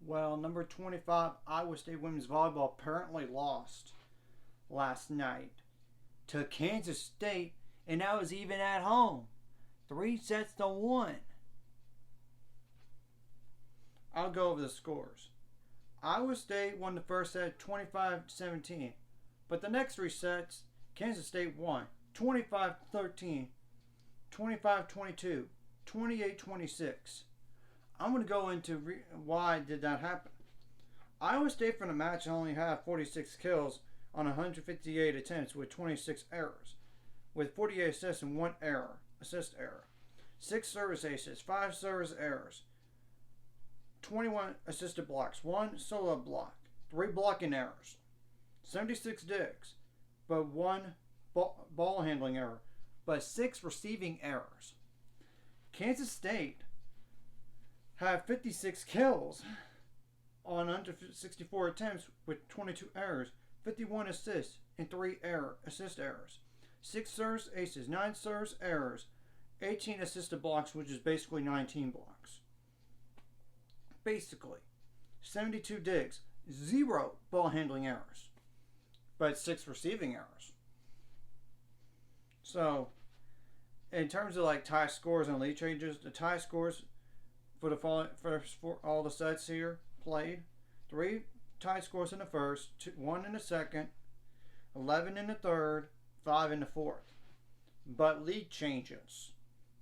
Well, number 25, Iowa State women's volleyball apparently lost last night to Kansas State, and that was even at home. 3-1. I'll go over the scores. Iowa State won the first set 25-17, but the next three sets, Kansas State won 25-13, 25-22, 28-26. I'm going to go into why did that happen. Iowa State for the match only had 46 kills on 158 attempts with 26 errors, with 48 assists and 1 assist error. 6 service aces, 5 service errors, 21 assisted blocks, 1 solo block, 3 blocking errors, 76 digs, but 1 ball handling error, but 6 receiving errors. Kansas State had 56 kills on 164 attempts with 22 errors, 51 assists, and 3 assist errors. 6 service aces, 9 service errors, 18 assisted blocks, which is basically 19 blocks. Basically, 72 digs, 0 ball handling errors, but 6 receiving errors. So, in terms of like tie scores and lead changes, the tie scores for all the sets here played: 3 tie scores in the first, 1 in the second, 11 in the third, 5 in the fourth. But lead changes: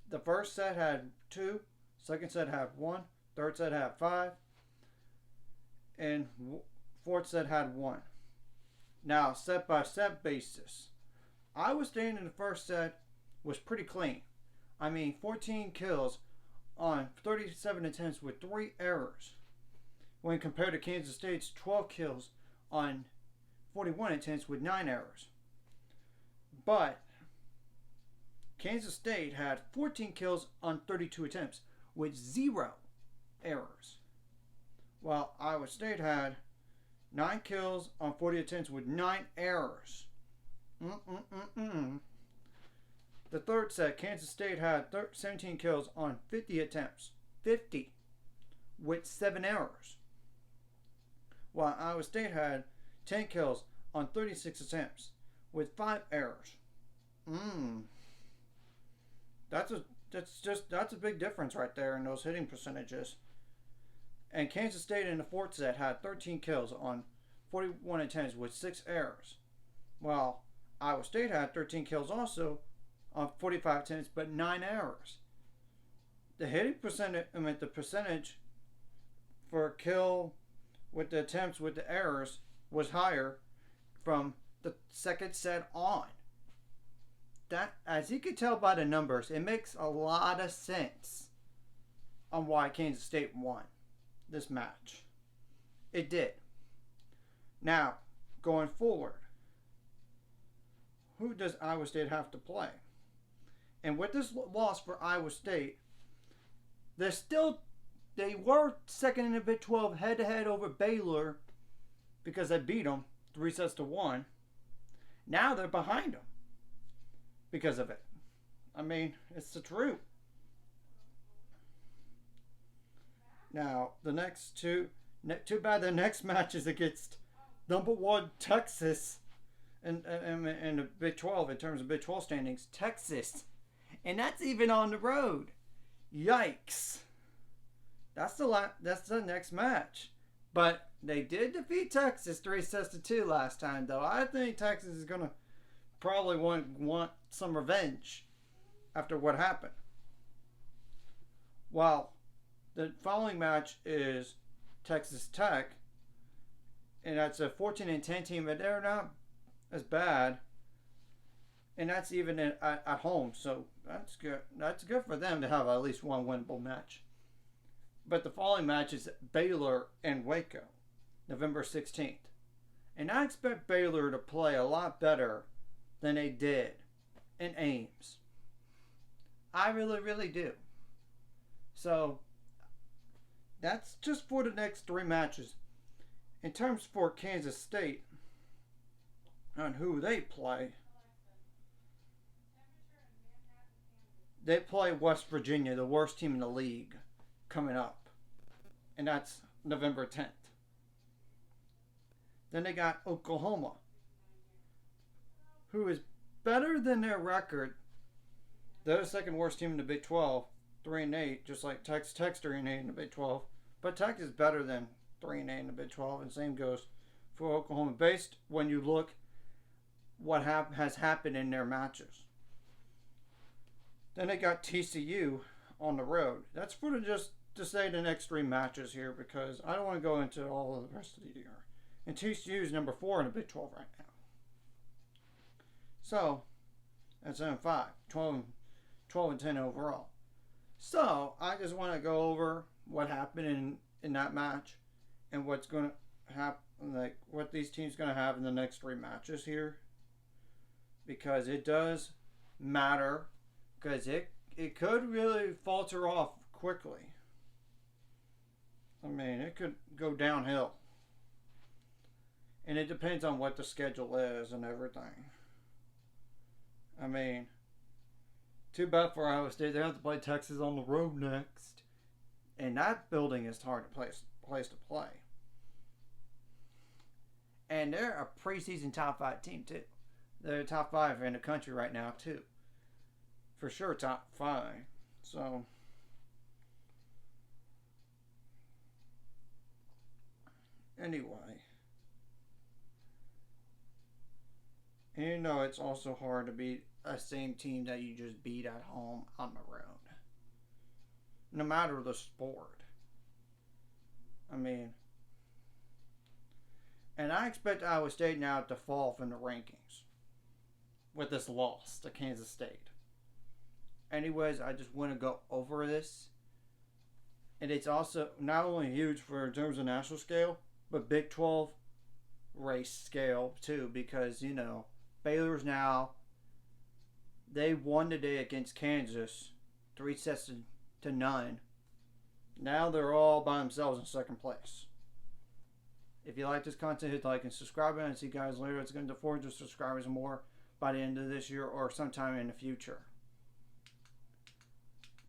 the first set had 2, second set had 1, third set had 5, and fourth set had 1. Now, set by set basis, Iowa State in the first set was pretty clean. 14 kills on 37 attempts with 3 errors, when compared to Kansas State's 12 kills on 41 attempts with 9 errors. But Kansas State had 14 kills on 32 attempts with 0 errors, while Iowa State had 9 kills on 40 attempts with 9 errors. The third set, Kansas State had 17 kills on 50 attempts, 50, with 7 errors, while Iowa State had 10 kills on 36 attempts with 5 errors. That's a big difference right there in those hitting percentages. And Kansas State in the fourth set had 13 kills on 41 attempts with 6 errors, while Iowa State had 13 kills also on 45 attempts but 9 errors. The hitting percentage, the percentage for kill with the attempts with the errors was higher from the second set on. That, as you can tell by the numbers, it makes a lot of sense on why Kansas State won this match. It did. Now, going forward, who does Iowa State have to play? And with this loss for Iowa State, they were second in the Big 12 head-to-head over Baylor because they beat them 3-1. Now they're behind them because of it. It's the truth. Now, the next too bad the next match is against number 1 Texas in the Big 12 in terms of Big 12 standings. Texas. And that's even on the road. Yikes. That's the next match. But they did defeat Texas 3-2 last time, though. I think Texas is going to probably want some revenge after what happened. Well, the following match is Texas Tech, and that's a 14-10 team, but they're not as bad. And that's even at home, so that's good. That's good for them to have at least one winnable match. But the following match is Baylor and Waco, November 16th. And I expect Baylor to play a lot better than they did in Ames. I really, really do. So, that's just for the next 3 matches. In terms for Kansas State, on who they play, they play West Virginia, the worst team in the league, coming up. And that's November 10th. Then they got Oklahoma, who is better than their record. They're the second worst team in the Big 12, 3-8, just like Texas 3-8 in the Big 12. But Tech is better than 3-8 in the Big 12, and same goes for Oklahoma, based when you look what has happened in their matches. Then they got TCU on the road. That's for just to say the next 3 matches here, because I don't want to go into all of the rest of the year. And TCU is number 4 in the Big 12 right now. So, that's 7-5, 12-10 overall. So, I just want to go over what happened in that match and what's going to happen, like what these teams going to have in the next 3 matches here. Because it does matter, because it could really falter off quickly. I mean, it could go downhill. And it depends on what the schedule is and everything. I mean, too bad for Iowa State. They have to play Texas on the road next. And that building is hard to place to play. And they're a preseason top 5 team, too. They're top 5 in the country right now, too. For sure, top 5. So, anyway. And you know it's also hard to beat a same team that you just beat at home on the road. No matter the sport. I mean, and I expect Iowa State now to fall from the rankings with this loss to Kansas State. Anyways, I just want to go over this. And it's also not only huge for in terms of national scale, but Big 12 race scale too, because, you know, Baylor's now, they won today against Kansas 3-9. Now they're all by themselves in second place. If you like this content, hit like and subscribe, and I'll see you guys later. It's going to 400 subscribers or more by the end of this year or sometime in the future.